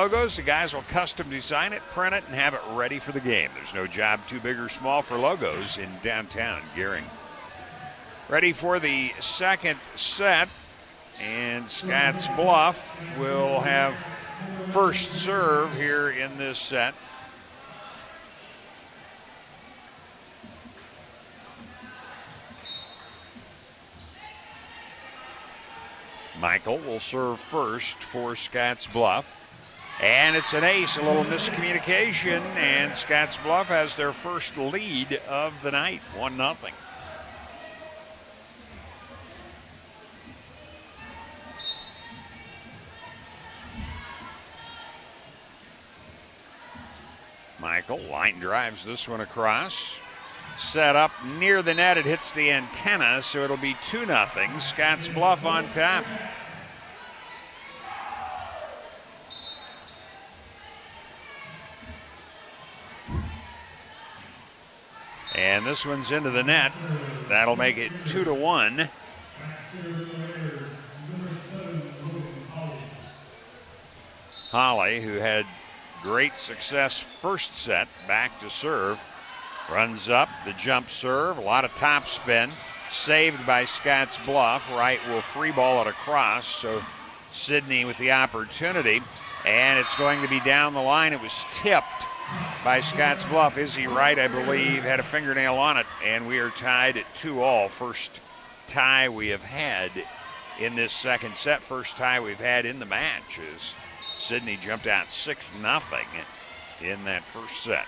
logos, the guys will custom design it, print it, and have it ready for the game. There's no job too big or small for logos in downtown Gearing. Ready for the second set, and Scottsbluff will have first serve here in this set. Michael will serve first for Scottsbluff. And it's an ace, a little miscommunication, and Scottsbluff has their first lead of the night, 1-0. Michael line drives this one across. Set up near the net, it hits the antenna, so it'll be 2-0. Scottsbluff on top. And this one's into the net. That'll make it 2-1. Holly, who had great success first set, back to serve. Runs up the jump serve, a lot of top spin. Saved by Scottsbluff. Wright will free ball it across, so Sidney with the opportunity. And it's going to be down the line. It was tipped by Scottsbluff. Izzy Wright, I believe, had a fingernail on it, and we are tied at 2-all. First tie we have had in this second set. First tie we've had in the match as Sidney jumped out 6-0 in that first set.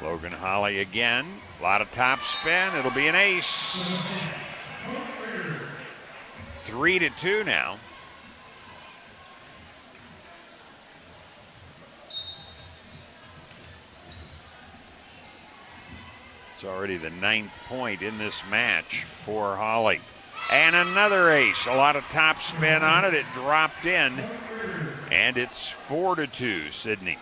Logan Holly again. A lot of top spin. It'll be an ace. 3-2 now. It's already the 9th point in this match for Holly. And another ace. A lot of top spin on it. It dropped in. And it's 4-2, Sidney.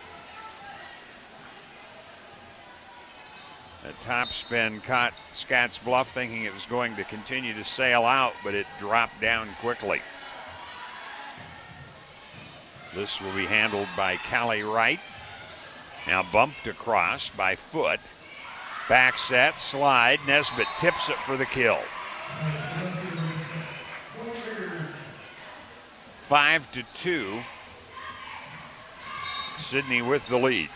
The top spin caught Scottsbluff thinking it was going to continue to sail out, but it dropped down quickly. This will be handled by Callie Wright. Now bumped across by Foot. Back set, slide. Nesbitt tips it for the kill. 5-2. Sidney with the lead.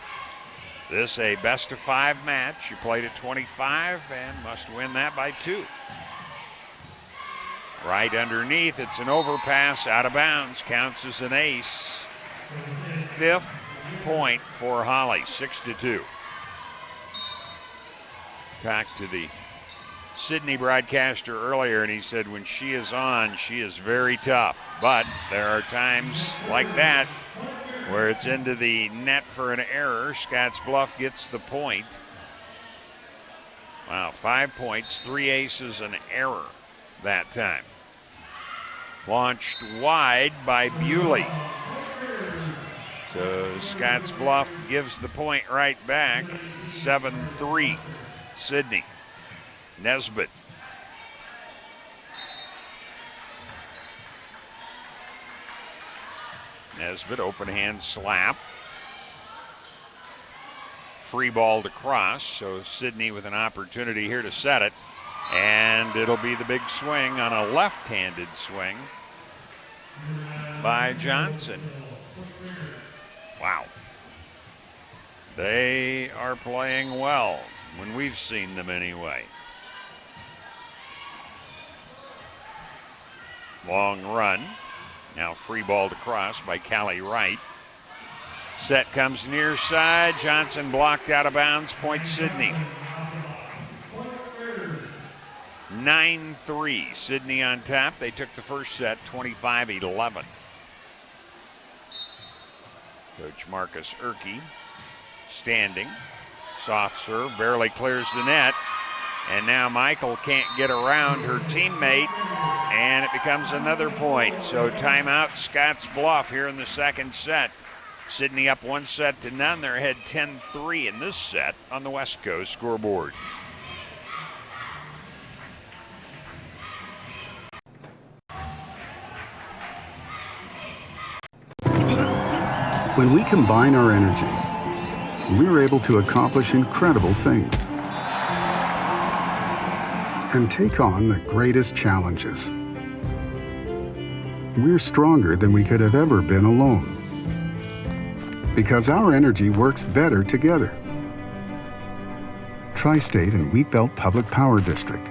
This a best-of-5 match. You played at 25 and must win that by 2. Right underneath, it's an overpass out of bounds. Counts as an ace. 5th point for Holly, 6-2. Talked to the Sidney broadcaster earlier, and he said when she is on, she is very tough. But there are times like that where it's into the net for an error. Scottsbluff gets the point. Wow, 5 points, 3 aces, an error that time. Launched wide by Bewley. So Scottsbluff gives the point right back. 7-3, Sidney. Nesbitt. Nesbitt, open hand slap. Free ball to cross, so Sidney with an opportunity here to set it. And it'll be the big swing on a left-handed swing by Johnson. Wow. They are playing well, when we've seen them anyway. Long run. Now free ball to cross by Callie Wright. Set comes near side. Johnson blocked out of bounds. Point Sidney. 9-3. Sidney on top. They took the first set 25-11. Coach Marcus Erkey standing. Soft serve. Barely clears the net. And now Michael can't get around her teammate, and it becomes another point. So timeout, Scottsbluff here in the second set. Sidney up 1-0. They're ahead 10-3 in this set on the West Coast scoreboard. When we combine our energy, we're able to accomplish incredible things and take on the greatest challenges. We're stronger than we could have ever been alone because our energy works better together. Tri-State and Wheat Belt Public Power District.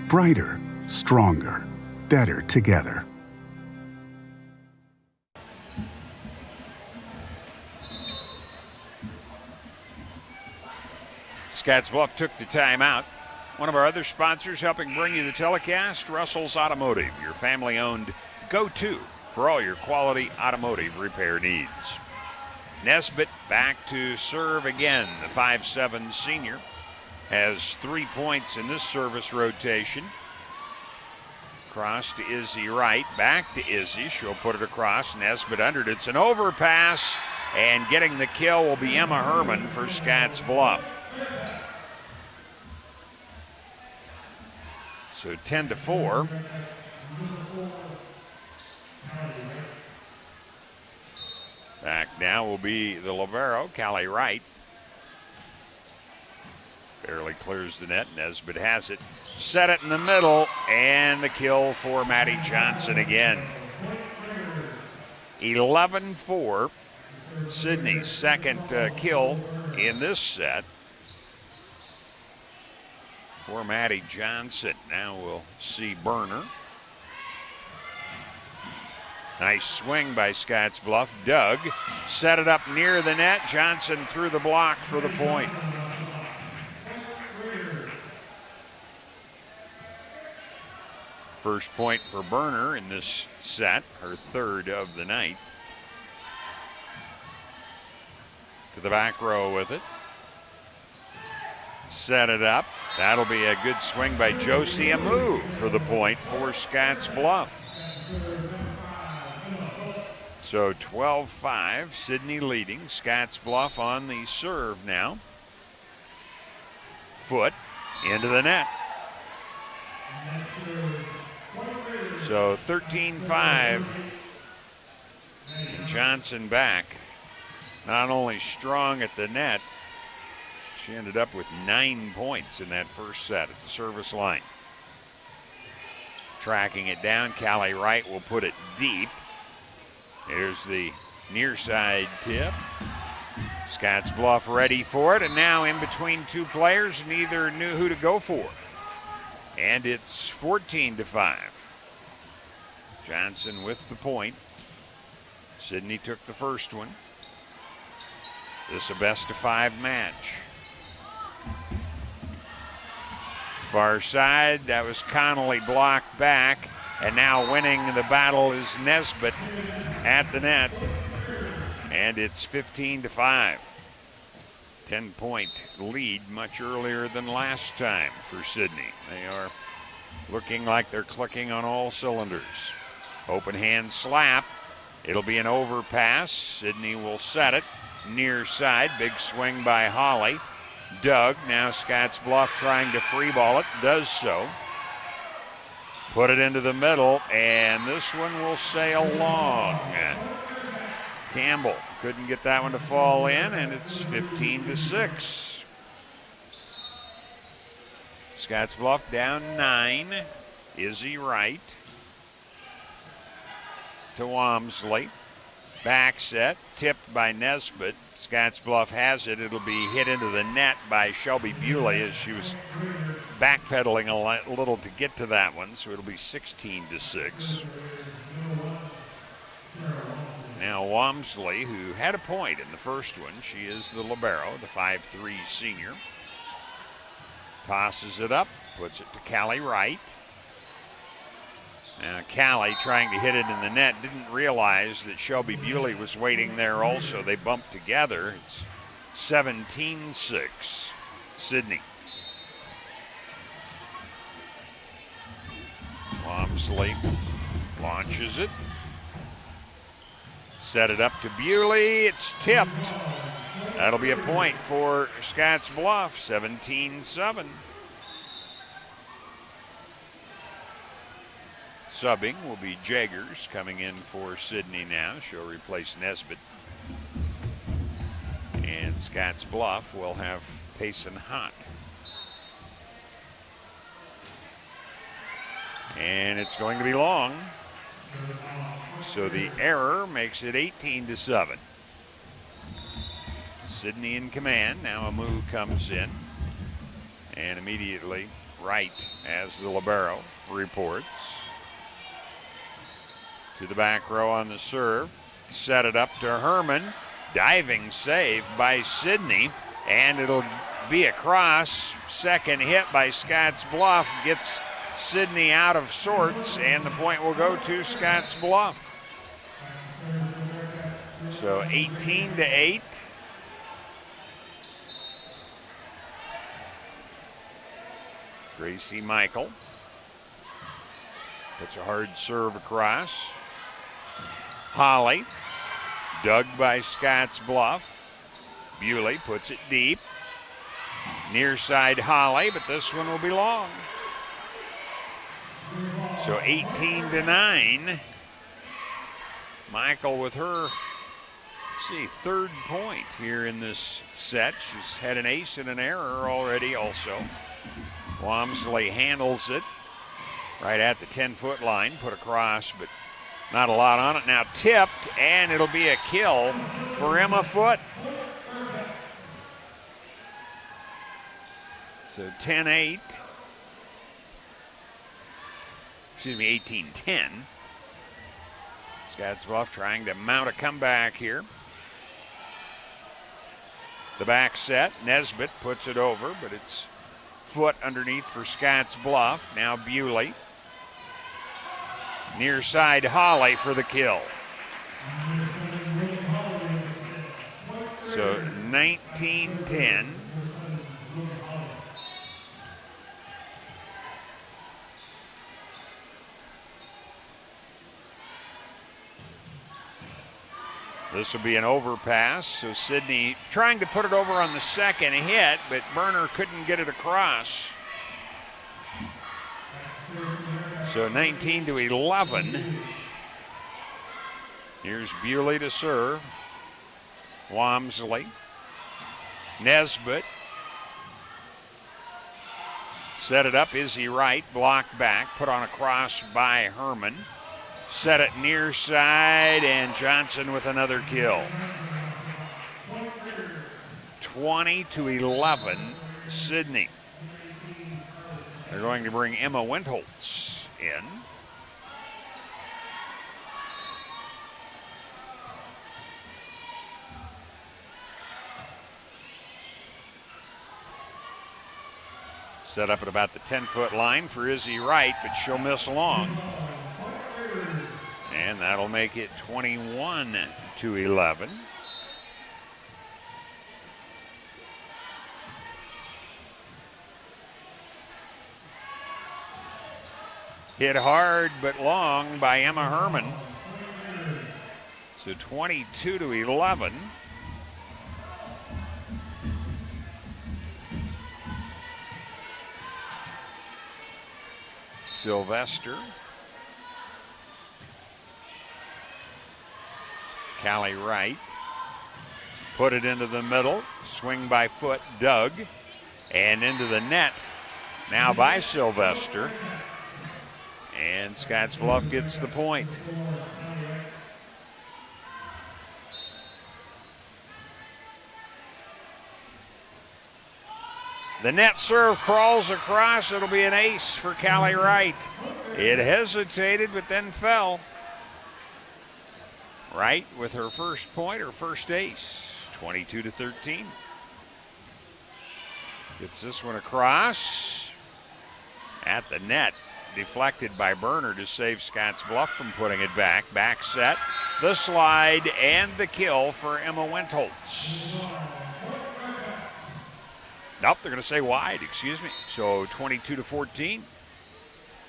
Brighter, stronger, better together. Scottsbluff took the timeout. One of our other sponsors helping bring you the telecast, Russell's Automotive, your family-owned go-to for all your quality automotive repair needs. Nesbitt back to serve again. The 5'7" senior has 3 points in this service rotation. Cross to Izzy Wright, back to Izzy. She'll put it across. Nesbitt under it. It's an overpass, and getting the kill will be Emma Herman for Scottsbluff. So 10-4. Back now will be the libero, Callie Wright. Barely clears the net. Nesbitt has it. Set it in the middle, and the kill for Maddie Johnson again. 11-4. Sidney's second kill in this set for Maddie Johnson. Now we'll see Burner. Nice swing by Scottsbluff. Doug set it up near the net. Johnson through the block for the point. First point for Burner in this set, her third of the night. To the back row with it. Set it up. That'll be a good swing by Josie Amu for the point for Scottsbluff. So 12-5, Sidney leading. Scottsbluff on the serve now. Foot into the net. So 13-5. And Johnson back. Not only strong at the net, she ended up with 9 points in that first set at the service line. Tracking it down, Callie Wright will put it deep. Here's the near side tip. Scottsbluff ready for it, and now in between two players, neither knew who to go for. And it's 14-5. Johnson with the point. Sidney took the first one. This a best of 5 match. Far side, that was Connolly blocked back, and now winning the battle is Nesbitt at the net, and it's 15-5. 10-point lead much earlier than last time for Sidney. They are looking like they're clicking on all cylinders. Open hand slap. It'll be an overpass. Sidney will set it. Near side, big swing by Holly. Doug, now Scottsbluff trying to free ball it, does so. Put it into the middle, and this one will sail long. Campbell couldn't get that one to fall in, and it's 15-6. Scottsbluff down 9. Izzy Wright to Walmsley. Back set, tipped by Nesbitt. Scottsbluff has it. It'll be hit into the net by Shelby Bewley as she was backpedaling a little to get to that one, so it'll be 16-6. Now Walmsley, who had a point in the first one, she is the libero, the 5'3" senior. Tosses it up, puts it to Callie Wright. Now Callie trying to hit it in the net, didn't realize that Shelby Bewley was waiting there also. They bumped together. It's 17-6, Sidney. Walmsley launches it. Set it up to Bewley. It's tipped. That'll be a point for Scottsbluff, 17-7. Subbing will be Jaggers coming in for Sidney now. She'll replace Nesbitt. And Scottsbluff will have Payson Hott. And it's going to be long. So the error makes it 18-7. Sidney in command. Now a move comes in. And immediately Wright as the libero reports. To the back row on the serve. Set it up to Herman. Diving save by Sidney. And it'll be a cross. Second hit by Scottsbluff gets Sidney out of sorts, and the point will go to Scottsbluff. So 18-8. Gracie Michael puts a hard serve across. Holly, dug by Scottsbluff. Bewley puts it deep. Near side Holly, but this one will be long. So 18-9. Michael with her, third point here in this set. She's had an ace and an error already also. Walmsley handles it right at the 10-foot line, put across, but not a lot on it. Now tipped, and it'll be a kill for Emma Foote. So 10-8. Excuse me, 18-10. Scottsbluff trying to mount a comeback here. The back set, Nesbitt puts it over, but it's Foote underneath for Scottsbluff. Now Bewley. Near side Holly for the kill. So 19-10. This will be an overpass, so Sidney trying to put it over on the second hit, but Berner couldn't get it across. So 19-11. Here's Bewley to serve. Walmsley. Nesbitt. Set it up, Izzy Wright, blocked back, put on a cross by Herman. Set it near side, and Johnson with another kill. 20-11, Sidney. They're going to bring Emma Windholtz in. Set up at about the 10-foot line for Izzy Wright, but she'll miss long. And that'll make it 21-11. Hit hard but long by Emma Herman. So 22-11. Sylvester. Callie Wright. Put it into the middle. Swing by Foote, dug. And into the net. Now by Sylvester. And Scottsbluff gets the point. The net serve crawls across. It'll be an ace for Callie Wright. It hesitated, but then fell. Wright with her first point, her first ace. 22-13. Gets this one across. At the net. Deflected by Berner to save Scottsbluff from putting it back. Back set, the slide, and the kill for Emma Windholtz. Nope, they're going to say wide, excuse me. So 22-14.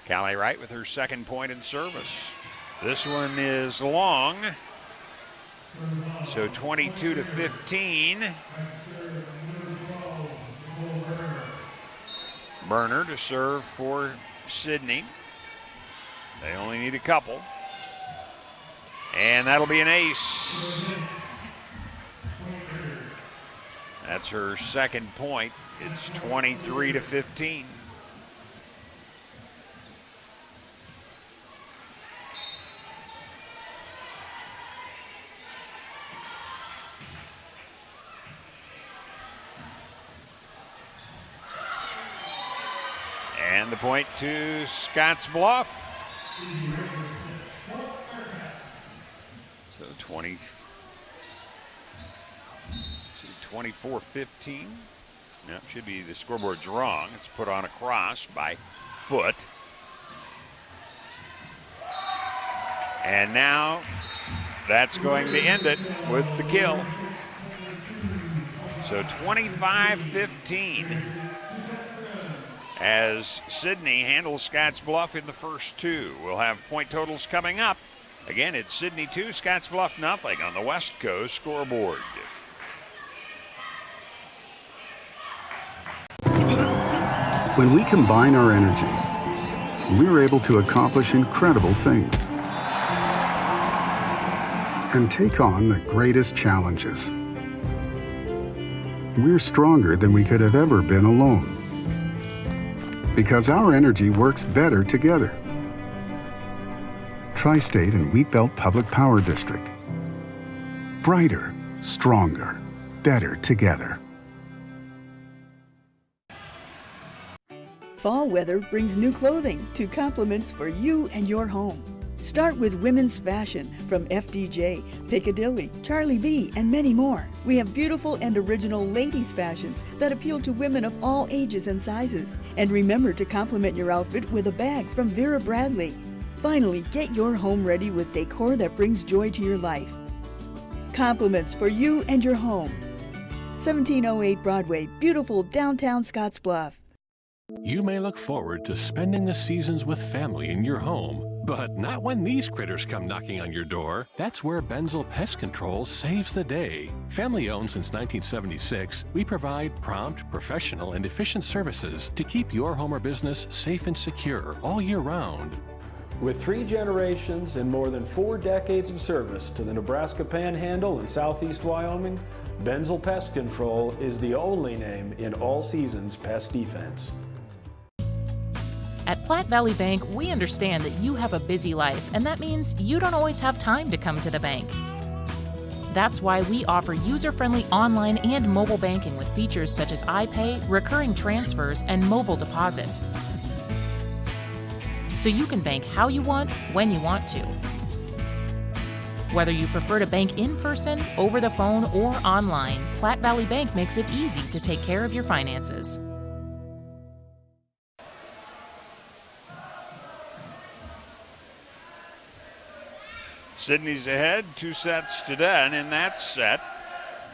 Callie Wright with her second point in service. This one is long. So 22-15. Berner to serve for Sidney. They only need a couple. And that'll be an ace. That's her second point. It's 23-15. And the point to Scottsbluff. So 24-15. No, it should be, the scoreboard's wrong. It's put on a cross by Foot. And now that's going to end it with the kill. So 25-15 as Sidney handles Scottsbluff in the first two. We'll have point totals coming up. Again, it's Sidney 2, Scottsbluff nothing on the West Coast scoreboard. When we combine our energy, we're able to accomplish incredible things and take on the greatest challenges. We're stronger than we could have ever been alone because our energy works better together. Tri-State and Wheat Belt Public Power District. Brighter, stronger, better together. Fall weather brings new clothing to compliments for you and your home. Start with women's fashion from FDJ, Piccadilly, Charlie B, and many more. We have beautiful and original ladies' fashions that appeal to women of all ages and sizes. And remember to complement your outfit with a bag from Vera Bradley. Finally, get your home ready with decor that brings joy to your life. Compliments for you and your home. 1708 Broadway, beautiful downtown Scottsbluff. You may look forward to spending the seasons with family in your home, but not when these critters come knocking on your door. That's where Benzel Pest Control saves the day. Family owned since 1976, we provide prompt, professional, and efficient services to keep your home or business safe and secure all year round. With 3 generations and more than 4 decades of service to the Nebraska Panhandle and Southeast Wyoming, Benzel Pest Control is the only name in all seasons pest defense. At Platte Valley Bank, we understand that you have a busy life, and that means you don't always have time to come to the bank. That's why we offer user-friendly online and mobile banking with features such as iPay, recurring transfers, and mobile deposit. So you can bank how you want, when you want to. Whether you prefer to bank in person, over the phone, or online, Platte Valley Bank makes it easy to take care of your finances. Sidney's ahead, 2 sets to none in that set.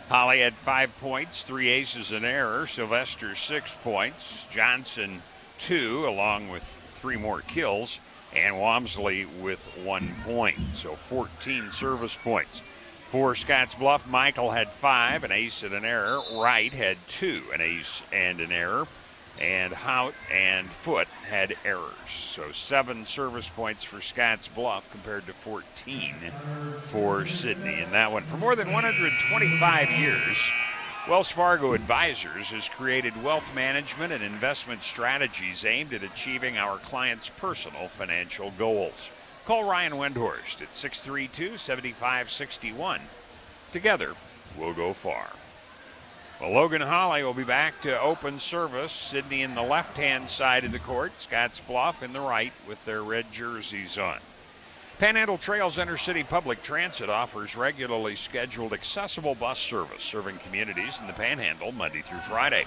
Holly had 5 points, 3 aces, an error. Sylvester 6 points. Johnson 2, along with 3 more kills. And Walmsley with 1 point. So 14 service points. For Scottsbluff, Michael had 5, an ace and an error. Wright had 2, an ace and an error. And Hout and Foot had errors. So 7 service points for Scottsbluff compared to 14 for Sidney in that one. For more than 125 years, Wells Fargo Advisors has created wealth management and investment strategies aimed at achieving our clients' personal financial goals. Call Ryan Wendhorst at 632-7561. Together, we'll go far. Well, Logan Holly will be back to open service. Sidney in the left-hand side of the court, Scottsbluff in the right with their red jerseys on. Panhandle Trails Intercity Public Transit offers regularly scheduled accessible bus service serving communities in the Panhandle Monday through Friday.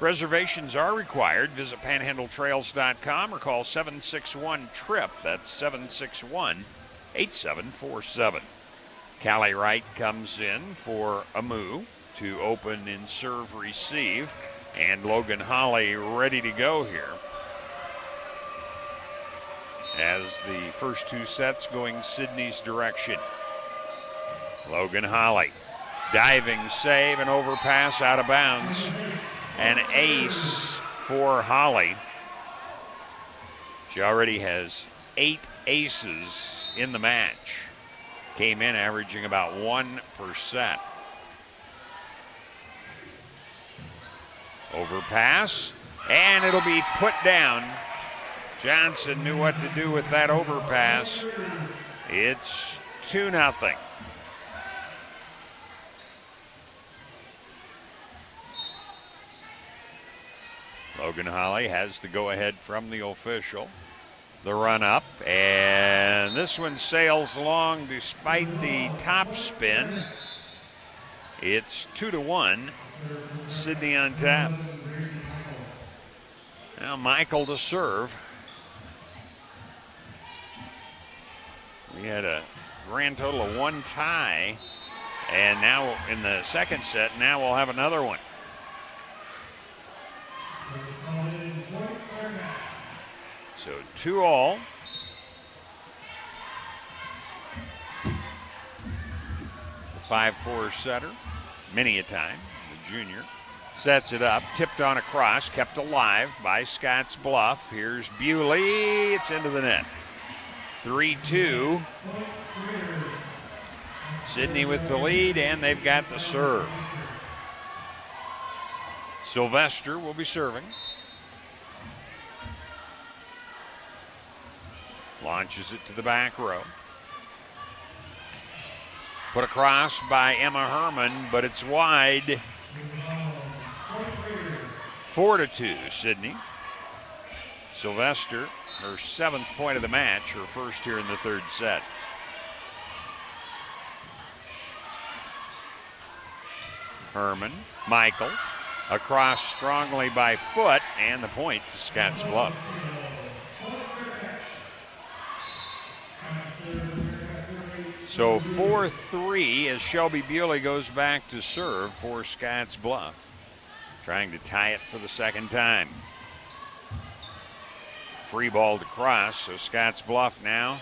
Reservations are required. Visit panhandletrails.com or call 761-TRIP. That's 761-8747. Callie Wright comes in for Amu to open in serve receive, and Logan Holly ready to go here as the first 2 sets going Sidney's direction. Logan Holly, diving save and overpass out of bounds. An ace for Holly. She already has 8 aces in the match. Came in averaging about 1%. Overpass, and it'll be put down. Johnson knew what to do with that overpass. It's 2-0. Logan Holly has the go-ahead from the official. The run up, and this one sails along despite the top spin. It's 2-1. Sidney on top. Now Michael to serve. We had a grand total of 1 tie, and now in the second set, now we'll have another one. So 2-all. The 5-4 setter, many a time, the junior, sets it up, tipped on across, kept alive by Scottsbluff. Here's Bewley, it's into the net. 3-2. Sidney with the lead, and they've got the serve. Sylvester will be serving. Launches it to the back row. Put across by Emma Herman, but it's wide. 4-2, Sidney. Sylvester, her 7th point of the match, her first here in the third set. Herman, Michael, across strongly by foot, and the point to Scottsbluff. So 4-3 as Shelby Bewley goes back to serve for Scottsbluff, trying to tie it for the second time. Free ball to cross, so Scottsbluff now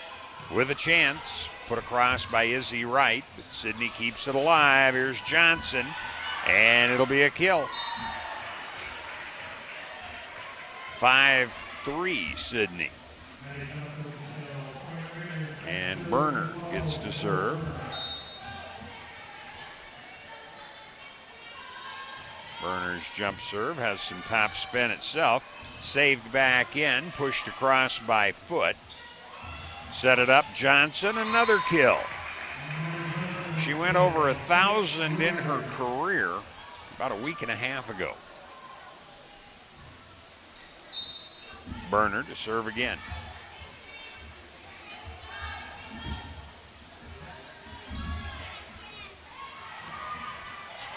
with a chance. Put across by Izzy Wright, but Sidney keeps it alive. Here's Johnson, and it'll be a kill. 5-3 Sidney. And Berner gets to serve. Berner's jump serve has some top spin itself. Saved back in, pushed across by foot. Set it up, Johnson, another kill. She went over 1,000 in her career about a week and a half ago. Berner to serve again.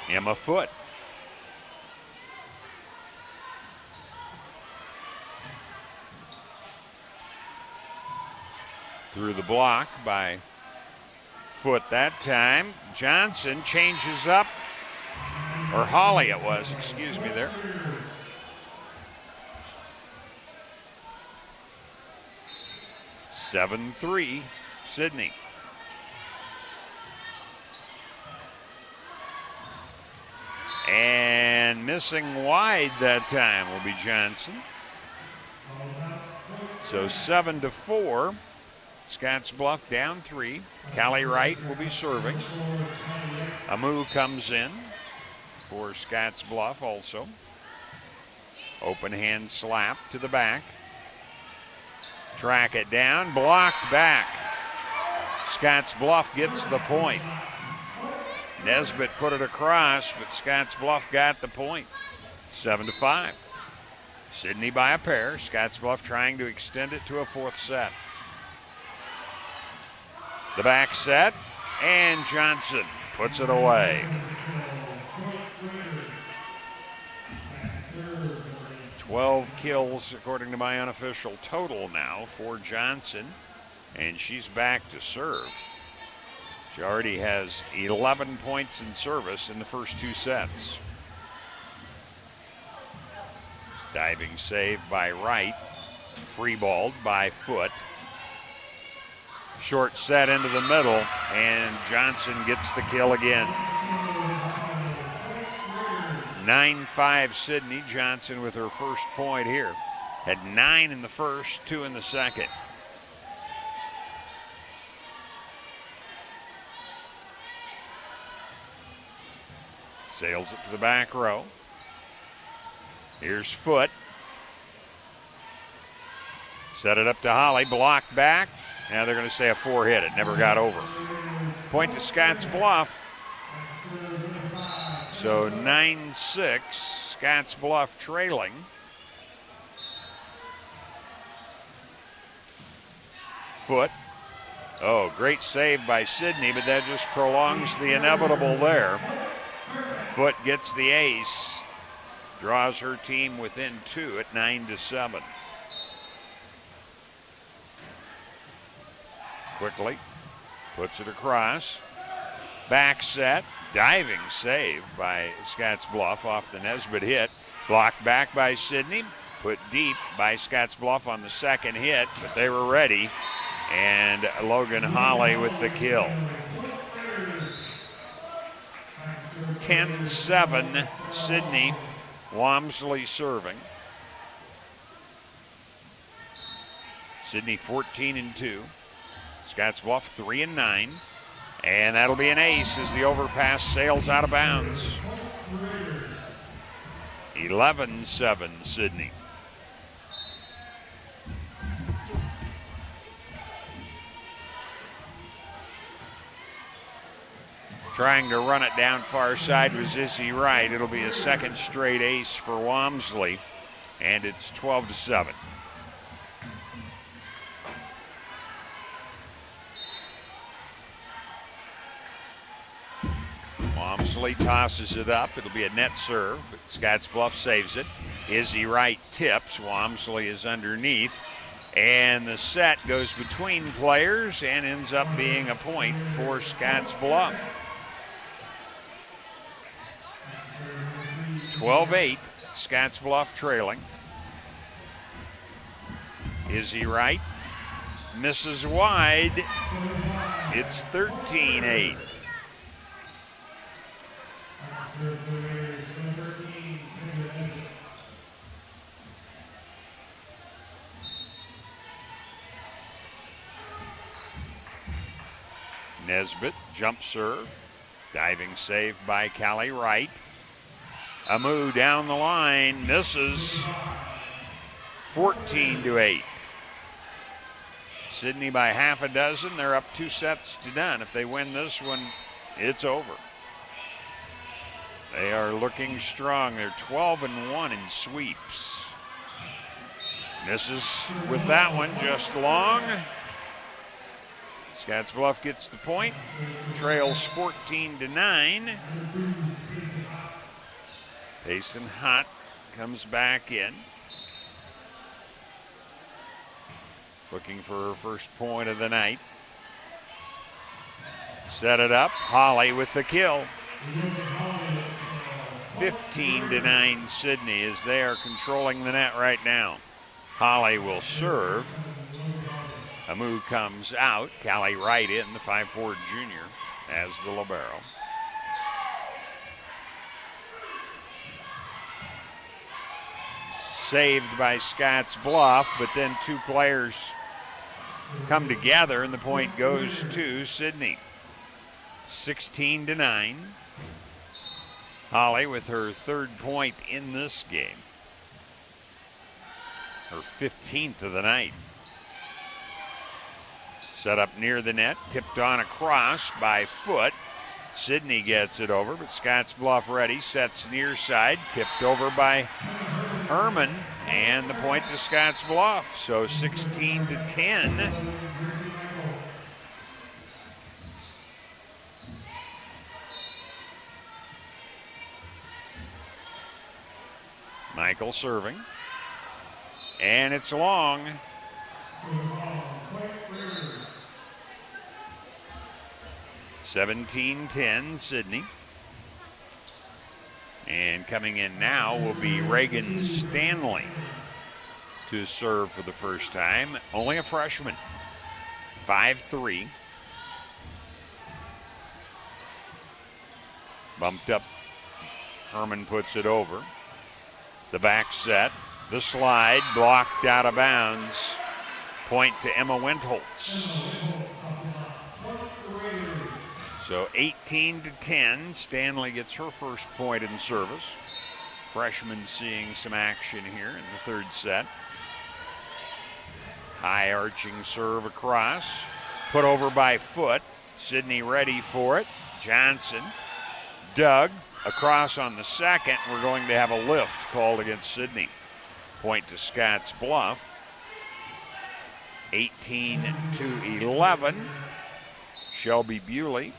Emma Foote. Through the block by Foote that time. Johnson changes up, or Holly it was, excuse me there. Seven, 3, Sidney. And missing wide that time will be Johnson. So 7-4. Scottsbluff down 3. Callie Wright will be serving. Amu comes in for Scottsbluff also. Open hand slap to the back. Track it down, blocked back. Scottsbluff gets the point. Nesbitt put it across, but Scottsbluff got the point. 7-5. Sidney by a pair. Scottsbluff trying to extend it to a fourth set. The back set, and Johnson puts it away. 12 kills according to my unofficial total now for Johnson, and she's back to serve. She already has 11 points in service in the first 2 sets. Diving save by Wright, free balled by Foote. Short set into the middle, and Johnson gets the kill again. 9-5 Sidney. Johnson with her first point here. Had 9 in the first, 2 in the second. Sails it to the back row. Here's Foot. Set it up to Holly, blocked back. Now they're going to say a 4-hit. It never got over. Point to Scottsbluff. So 9-6, Scottsbluff trailing. Foot. Oh, great save by Sidney, but that just prolongs the inevitable there. Foot gets the ace, draws her team within 2 at 9-7. Quickly puts it across. Back set, diving save by Scottsbluff off the Nesbitt hit. Blocked back by Sidney, put deep by Scottsbluff on the second hit, but they were ready. And Logan Holly with the kill. 10-7, Sidney. Walmsley serving. Sidney 14-2. Scottsbluff 3-9. And that'll be an ace as the overpass sails out of bounds. 11-7, Sidney. Trying to run it down far side was Izzy Wright. It'll be a second straight ace for Walmsley, and it's 12-7. Walmsley tosses it up. It'll be a net serve, but Scottsbluff saves it. Izzy Wright tips. Walmsley is underneath. And the set goes between players and ends up being a point for Scottsbluff. 12-8, Scottsbluff trailing. Izzy Wright misses wide. It's 13-8. Nesbitt, jump serve. Diving save by Callie Wright. Amu down the line, misses. 14-8. Sidney by half a dozen. They're up 2 sets to none. If they win this one, it's over. They are looking strong. They're 12-1 in sweeps. Misses with that one, just long. Scottsbluff gets the point. Trails 14-9. Payson Hott comes back in. Looking for her first point of the night. Set it up. Holly with the kill. 15-9 Sidney as they are controlling the net right now. Holly will serve. Amu comes out. Callie Wright in, the 5'4" junior, as the libero. Saved by Scottsbluff, but then 2 players come together and the point goes to Sidney. 16-9. Holly with her 3rd point in this game. Her 15th of the night. Set up near the net, tipped on across by Foot. Sidney gets it over, but Scottsbluff ready, sets near side, tipped over by Herman, and the point to Scottsbluff. So 16-10. Michael serving. And it's long. (17-10) Sidney. And coming in now will be Reagan Stanley to serve for the first time. Only a freshman. 5'3". Bumped up. Herman puts it over. The back set. The slide blocked out of bounds. Point to Emma Windholtz. So 18-10, Stanley gets her first point in service. Freshman seeing some action here in the third set. High arching serve across, put over by Foot. Sidney ready for it. Johnson, Doug, across on the second. We're going to have a lift called against Sidney. Point to Scottsbluff. 18-11. Shelby Bewley.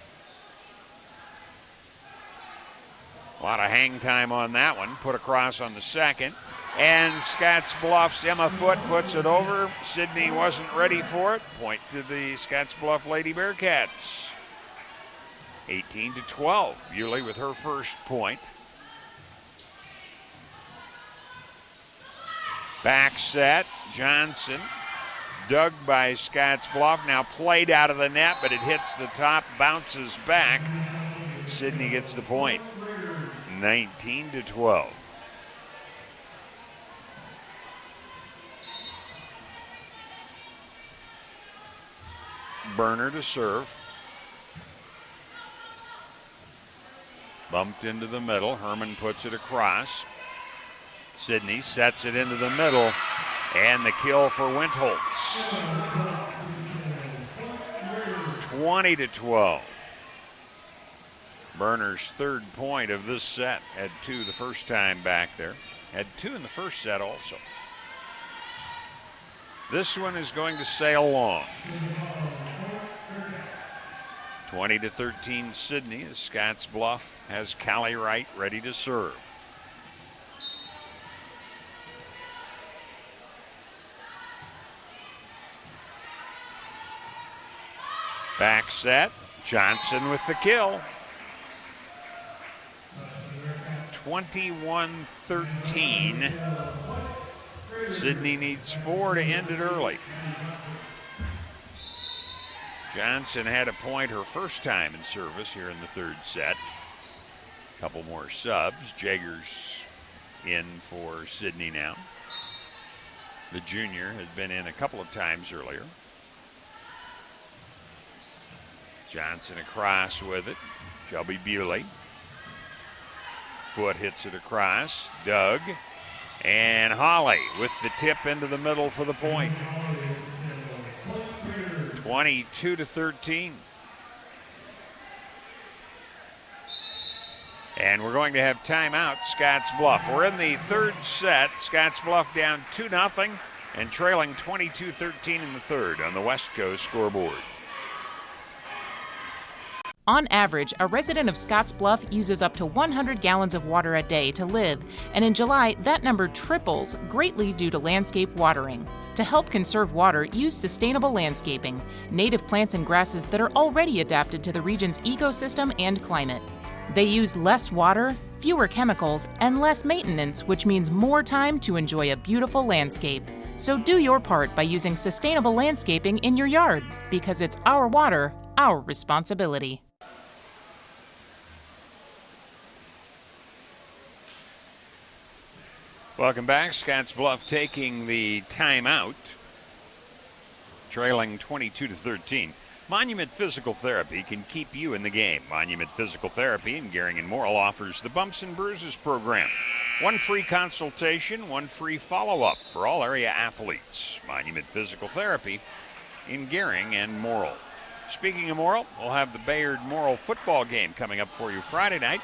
A lot of hang time on that one. Put across on the second. And Scottsbluff's Emma Foot puts it over. Sidney wasn't ready for it. Point to the Scottsbluff Lady Bearcats. 18-12. Bewley with her first point. Back set. Johnson. Dug by Scottsbluff. Now played out of the net, but it hits the top, bounces back. Sidney gets the point. 19-12. Burner to serve. Bumped into the middle. Herman puts it across. Sidney sets it into the middle. And the kill for Windholtz. 20-12. Burner's third point of this set. Had two the first time back there. Had two in the first set also. This one is going to sail long. 20-13 Sidney as Scottsbluff has Callie Wright ready to serve. Back set, Johnson with the kill. 21-13. Sidney needs 4 to end it early. Johnson had a point her first time in service here in the third set. A couple more subs. Jaggers in for Sidney now. The junior has been in a couple of times earlier. Johnson across with it. Shelby Bewley. Foot hits it across. Doug. And Holly with the tip into the middle for the point. 22-13. And we're going to have timeout, Scottsbluff. We're in the third set. Scottsbluff down 2-0 and trailing 22-13 in the third on the West Coast scoreboard. On average, a resident of Scottsbluff uses up to 100 gallons of water a day to live, and in July, that number triples, greatly due to landscape watering. To help conserve water, use sustainable landscaping, native plants and grasses that are already adapted to the region's ecosystem and climate. They use less water, fewer chemicals, and less maintenance, which means more time to enjoy a beautiful landscape. So do your part by using sustainable landscaping in your yard, because it's our water, our responsibility. Welcome back. Scottsbluff taking the timeout, trailing 22-13. Monument Physical Therapy can keep you in the game. Monument Physical Therapy in Gehring and Morrill offers the Bumps and Bruises program. One free consultation, one free follow-up for all area athletes. Monument Physical Therapy in Gehring and Morrill. Speaking of Morrill, we'll have the Bayard-Morrill football game coming up for you Friday night.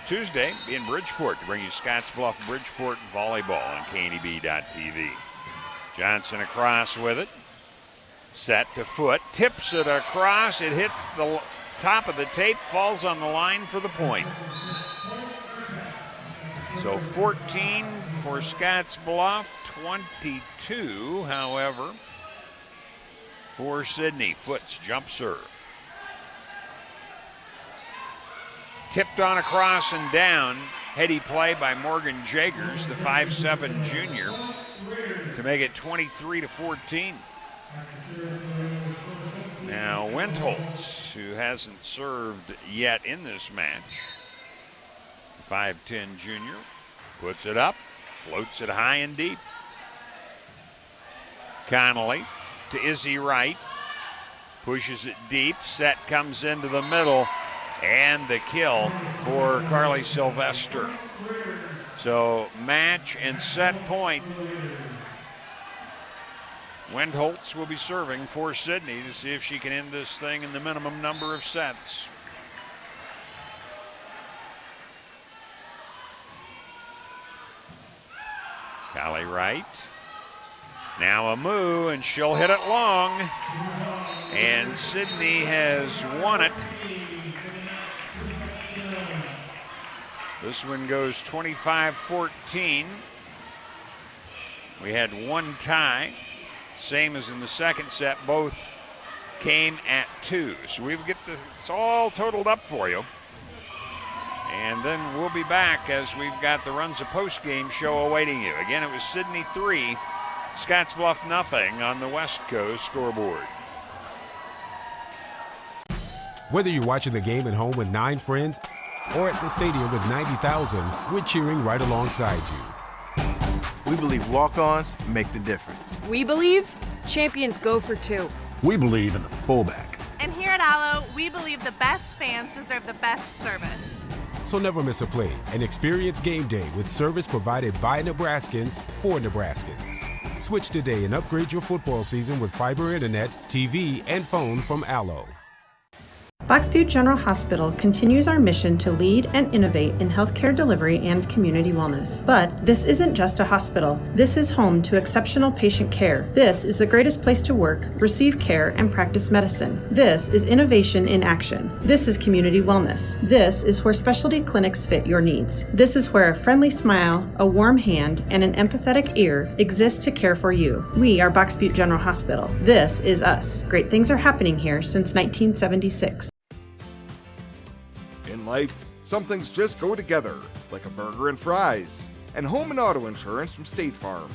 Tuesday, be in Bridgeport to bring you Scottsbluff Bridgeport volleyball on KNEB.TV. Johnson across with it. Set to Foot. Tips it across. It hits the top of the tape. Falls on the line for the point. So 14 for Scottsbluff. 22, however, for Sidney. Foot's jump serve. Tipped on across and down. Heady play by Morgan Jaggers, the 5'7" junior, to make it 23-14. Now Windholtz, who hasn't served yet in this match, the 5'10" junior, puts it up, floats it high and deep. Connolly to Izzy Wright, pushes it deep, set comes into the middle, and the kill for Carly Sylvester. So match and set point. Wendholtz will be serving for Sidney to see if she can end this thing in the minimum number of sets. Callie Wright. Now a move, and she'll hit it long. And Sidney has won it. This one goes 25-14. We had one tie, same as in the second set. Both came at 2. So it's all totaled up for you. And then we'll be back as we've got the Runza postgame show awaiting you. Again, it was Sidney 3, Scottsbluff nothing on the West Coast scoreboard. Whether you're watching the game at home with 9 friends or at the stadium with 90,000, we're cheering right alongside you. We believe walk-ons make the difference. We believe champions go for 2. We believe in the fullback. And here at Allo, we believe the best fans deserve the best service. So never miss a play and experience game day with service provided by Nebraskans for Nebraskans. Switch today and upgrade your football season with fiber internet, TV, and phone from Allo. Box Butte General Hospital continues our mission to lead and innovate in healthcare delivery and community wellness. But this isn't just a hospital. This is home to exceptional patient care. This is the greatest place to work, receive care, and practice medicine. This is innovation in action. This is community wellness. This is where specialty clinics fit your needs. This is where a friendly smile, a warm hand, and an empathetic ear exist to care for you. We are Box Butte General Hospital. This is us. Great things are happening here since 1976. In life, some things just go together, like a burger and fries, and home and auto insurance from State Farm.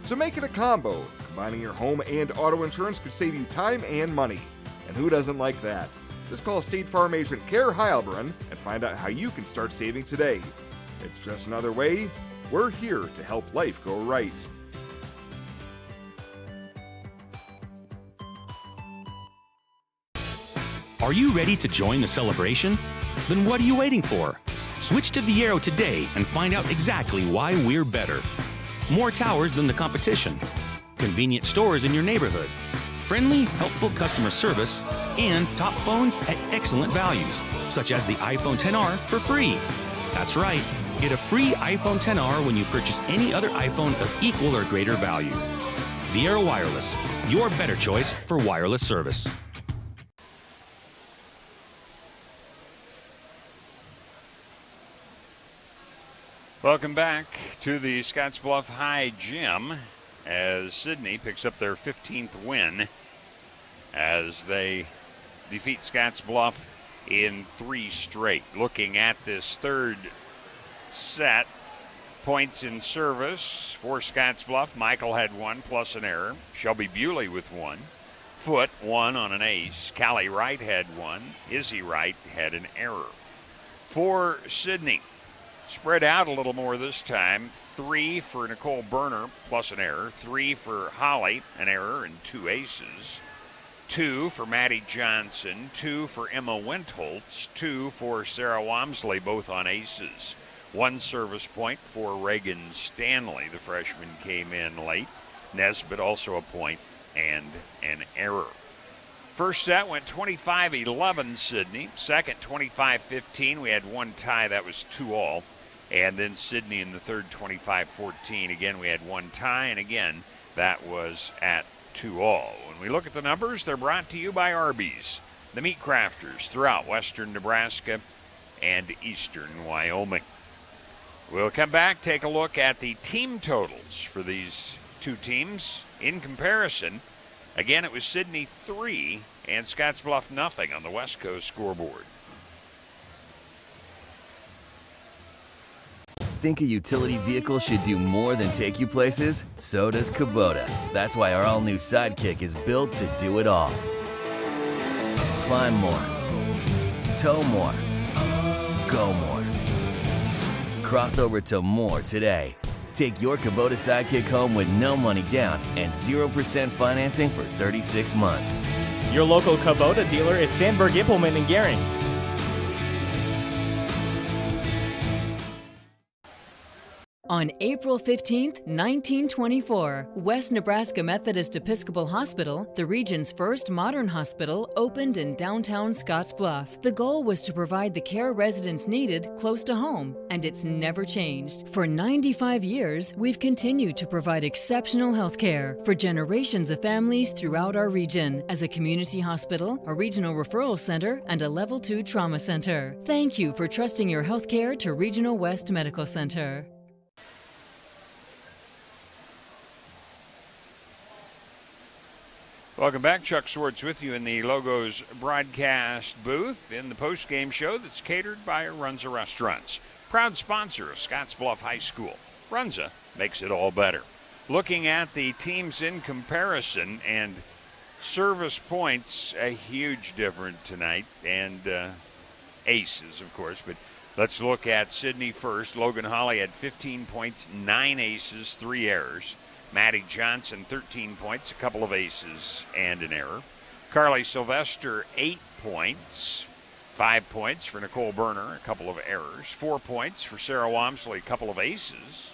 So make it a combo. Combining your home and auto insurance could save you time and money. And who doesn't like that? Just call State Farm agent Kerr Heilbrunn and find out how you can start saving today. It's just another way. We're here to help life go right. Are you ready to join the celebration? Then what are you waiting for? Switch to Viero today and find out exactly why we're better. More towers than the competition, convenient stores in your neighborhood, friendly, helpful customer service, and top phones at excellent values, such as the iPhone XR for free. That's right, get a free iPhone XR when you purchase any other iPhone of equal or greater value. Viero Wireless, your better choice for wireless service. Welcome back to the Scottsbluff High Gym as Sidney picks up their 15th win as they defeat Scottsbluff in 3 straight. Looking at this third set, points in service for Scottsbluff. Michael had 1 plus an error. Shelby Bewley with 1. Foote 1 on an ace. Callie Wright had 1. Izzy Wright had an error. For Sidney, spread out a little more this time. 3 for Nicole Berner plus an error. 3 for Holly, an error and 2 aces. 2 for Maddie Johnson. 2 for Emma Wendholtz. 2 for Sarah Wamsley, both on aces. 1 service point for Reagan Stanley. The freshman came in late. Nesbitt also a point and an error. First set went 25-11 Sidney. Second 25-15. We had 1 tie. That was 2-all. And then Sidney in the third 25-14. Again, we had 1 tie. And again, that was at 2-all. When we look at the numbers, they're brought to you by Arby's, the meat crafters throughout western Nebraska and eastern Wyoming. We'll come back, take a look at the team totals for these 2 teams in comparison. Again, it was Sidney 3 and Scottsbluff nothing on the West Coast scoreboard. Think a utility vehicle should do more than take you places? So does Kubota. That's why our all-new Sidekick is built to do it all. Climb more. Tow more. Go more. Cross over to more today. Take your Kubota Sidekick home with no money down and 0% financing for 36 months. Your local Kubota dealer is Sandberg Implement in Gering. On April 15, 1924, West Nebraska Methodist Episcopal Hospital, the region's first modern hospital, opened in downtown Scottsbluff. The goal was to provide the care residents needed close to home, and it's never changed. For 95 years, we've continued to provide exceptional health care for generations of families throughout our region as a community hospital, a regional referral center, and a Level 2 trauma center. Thank you for trusting your health care to Regional West Medical Center. Welcome back. Chuck Swartz with you in the Logos broadcast booth in the post-game show that's catered by Runza Restaurants. Proud sponsor of Scottsbluff High School. Runza makes it all better. Looking at the teams in comparison and service points, a huge difference tonight, and aces, of course. But let's look at Sidney first. Logan Hawley had 15 points, 9 aces, 3 errors. Maddie Johnson, 13 points, a couple of aces and an error. Carly Sylvester, 8 points, 5 points for Nicole Berner, a couple of errors. 4 points for Sarah Wamsley, a couple of aces.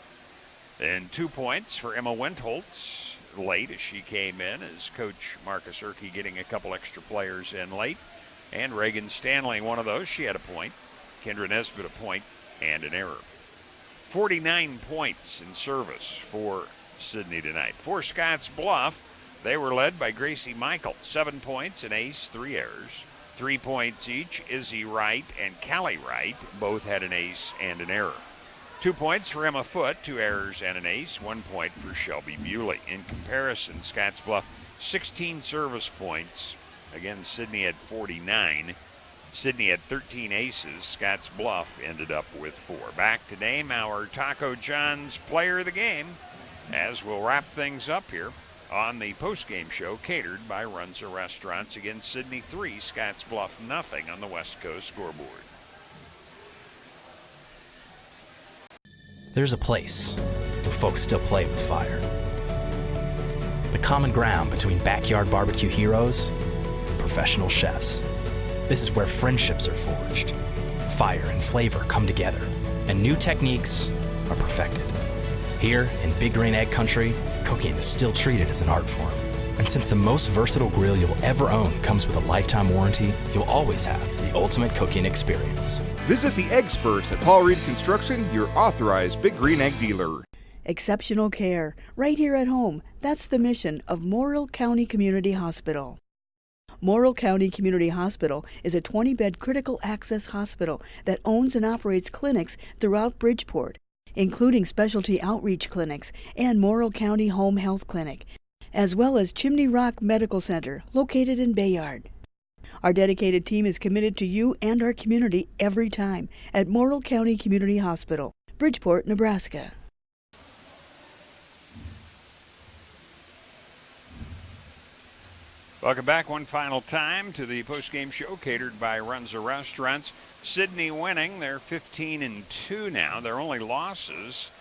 And 2 points for Emma Windholtz, late as she came in, as Coach Marcus Erkey getting a couple extra players in late. And Reagan Stanley, one of those, she had a point. Kendra Nesbitt, a point and an error. 49 points in service for Sidney tonight. For Scottsbluff, they were led by Gracie Michael. 7 points, an ace, 3 errors. 3 points each, Izzy Wright and Callie Wright. Both had an ace and an error. 2 points for Emma Foote, 2 errors and an ace. 1 point for Shelby Bewley. In comparison, Scottsbluff, 16 service points. Again, Sidney had 49. Sidney had 13 aces. Scottsbluff ended up with 4. Back to name our Taco John's player of the game, as we'll wrap things up here on the post-game show catered by Runza Restaurants. Again, Sidney 3, Scottsbluff nothing on the West Coast scoreboard. There's a place where folks still play with fire. The common ground between backyard barbecue heroes and professional chefs. This is where friendships are forged, fire and flavor come together, and new techniques are perfected. Here in Big Green Egg Country, cooking is still treated as an art form. And since the most versatile grill you'll ever own comes with a lifetime warranty, you'll always have the ultimate cooking experience. Visit the experts at Paul Reed Construction, your authorized Big Green Egg dealer. Exceptional care, right here at home. That's the mission of Morrill County Community Hospital. Morrill County Community Hospital is a 20-bed critical access hospital that owns and operates clinics throughout Bridgeport, including specialty outreach clinics and Morrill County Home Health Clinic, as well as Chimney Rock Medical Center, located in Bayard. Our dedicated team is committed to you and our community every time at Morrill County Community Hospital, Bridgeport, Nebraska. Welcome back one final time to the postgame show catered by Runza Restaurants. Sidney winning. They're 15-2 now. Their only losses,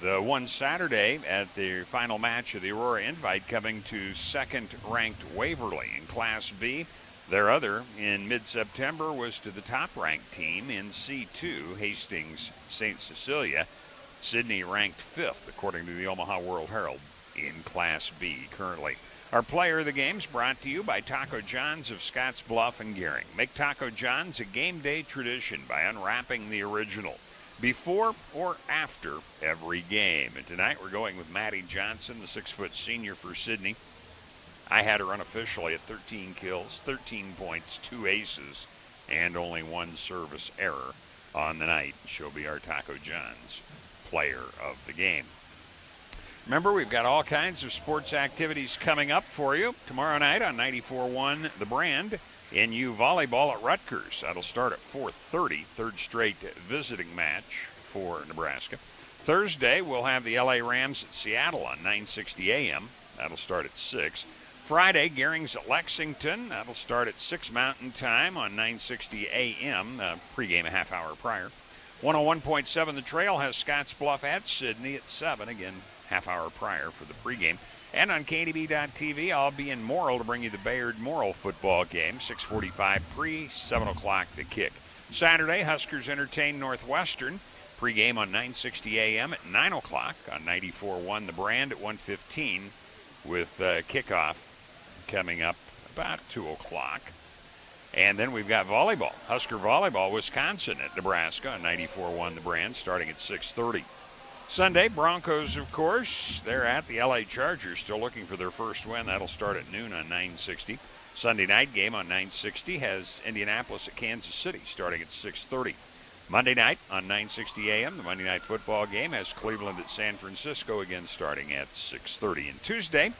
the one Saturday at the final match of the Aurora Invite, coming to second-ranked Waverly in Class B. Their other in mid-September was to the top-ranked team in C2, Hastings St. Cecilia. Sidney ranked 5th, according to the Omaha World Herald, in Class B currently. Our player of the game is brought to you by Taco John's of Scottsbluff and Gering. Make Taco John's a game day tradition by unwrapping the original before or after every game. And tonight we're going with Maddie Johnson, the 6-foot senior for Sidney. I had her unofficially at 13 kills, 13 points, 2 aces, and only 1 service error on the night. She'll be our Taco John's player of the game. Remember, we've got all kinds of sports activities coming up for you. Tomorrow night on 94.1 The Brand, NU Volleyball at Rutgers. That'll start at 4:30, third straight visiting match for Nebraska. Thursday, we'll have the LA Rams at Seattle on 960 AM. That'll start at 6. Friday, Gering's at Lexington. That'll start at 6 Mountain Time on 960 AM, pregame a half hour prior. 101.7 The Trail has Scottsbluff at Sidney at 7, again, half hour prior for the pregame. And on KDB.TV, I'll be in Morrill to bring you the Bayard-Morrill football game, 6:45 pre, 7 o'clock the kick. Saturday, Huskers entertain Northwestern. Pre-game on 960 a.m. at 9 o'clock on 94.1 The Brand at 1:15 with kickoff coming up about 2 o'clock. And then we've got volleyball, Husker Volleyball, Wisconsin at Nebraska on 94.1 The Brand starting at 6:30. Sunday, Broncos, of course, they're at the LA Chargers, still looking for their first win. That'll start at noon on 960. Sunday night game on 960 has Indianapolis at Kansas City starting at 6:30. Monday night on 960 a.m., the Monday Night Football game has Cleveland at San Francisco again starting at 6:30. And Tuesday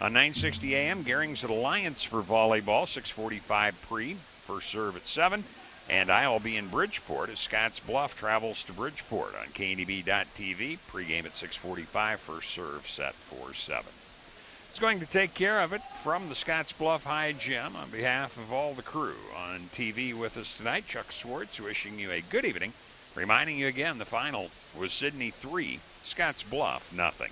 on 960 a.m., Gehring's at Alliance for volleyball, 6:45 pre, first serve at 7. And I'll be in Bridgeport as Scottsbluff travels to Bridgeport on KDB.TV. Pregame at 6:45, first serve set for 7. It's going to take care of it from the Scottsbluff High Gym on behalf of all the crew on TV with us tonight. Chuck Swartz wishing you a good evening. Reminding you again, the final was Sidney 3, Scottsbluff 0.